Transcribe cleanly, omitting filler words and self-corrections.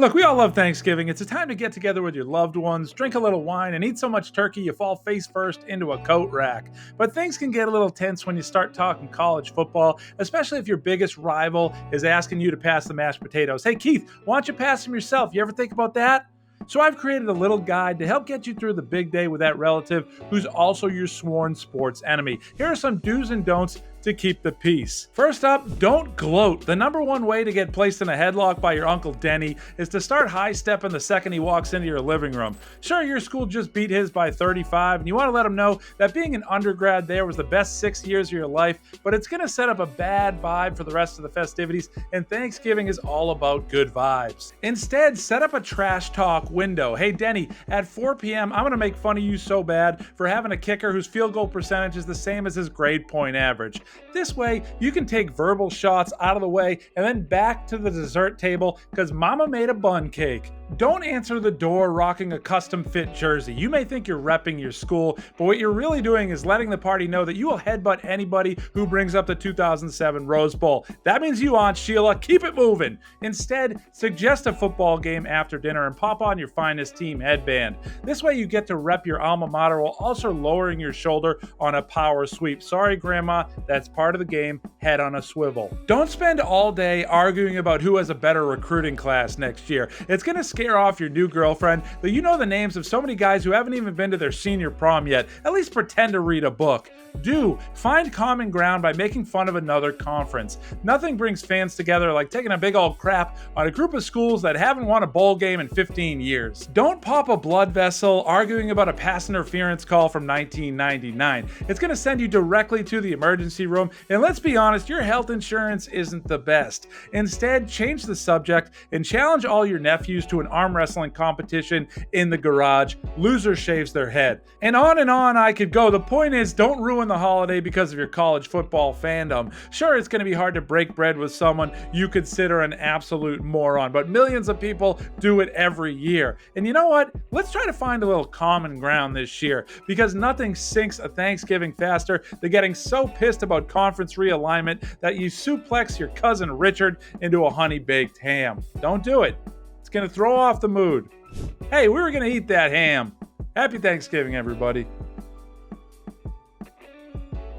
Look, we all love Thanksgiving. It's a time to get together with your loved ones, drink a little wine, and eat so much turkey you fall face first into a coat rack. But things can get a little tense when you start talking college football, especially if your biggest rival is asking you to pass the mashed potatoes. Hey, Keith, why don't you pass them yourself? You ever think about that? So I've created a little guide to help get you through the big day with that relative who's also your sworn sports enemy. Here are some do's and don'ts to keep the peace. First up, don't gloat. The number one way to get placed in a headlock by your Uncle Denny is to start high-stepping the second he walks into your living room. Sure, your school just beat his by 35, and you want to let him know that being an undergrad there was the best 6 years of your life, but it's going to set up a bad vibe for the rest of the festivities, and Thanksgiving is all about good vibes. Instead, set up a trash talk window. Hey, Denny, at 4 p.m., I'm going to make fun of you so bad for having a kicker whose field goal percentage is the same as his grade point average. This way, you can take verbal shots out of the way and then back to the dessert table because Mama made a bun cake. Don't answer the door rocking a custom-fit jersey. You may think you're repping your school, but what you're really doing is letting the party know that you will headbutt anybody who brings up the 2007 Rose Bowl. That means you, Aunt Sheila. Keep it moving. Instead, suggest a football game after dinner and pop on your finest team headband. This way you get to rep your alma mater while also lowering your shoulder on a power sweep. Sorry, Grandma, that's part of the game. Head on a swivel. Don't spend all day arguing about who has a better recruiting class next year. It's going to scare off your new girlfriend that you know the names of so many guys who haven't even been to their senior prom yet. At least pretend to read a book. Find common ground by making fun of another conference. Nothing brings fans together like taking a big old crap on a group of schools that haven't won a bowl game in 15 years. Don't pop a blood vessel arguing about a pass interference call from 1999. It's going to send you directly to the emergency room, and let's be honest, your health insurance isn't the best. Instead, change the subject and challenge all your nephews to an arm wrestling competition in the garage. Loser shaves their head. And on I could go. The point is, don't ruin the holiday because of your college football fandom. Sure, it's going to be hard to break bread with someone you consider an absolute moron, but millions of people do it every year. And you know what? Let's try to find a little common ground this year, because nothing sinks a Thanksgiving faster than getting so pissed about conference realignment that you suplex your cousin Richard into a honey-baked ham. Don't do it. It's going to throw off the mood. Hey, we were going to eat that ham. Happy Thanksgiving, everybody.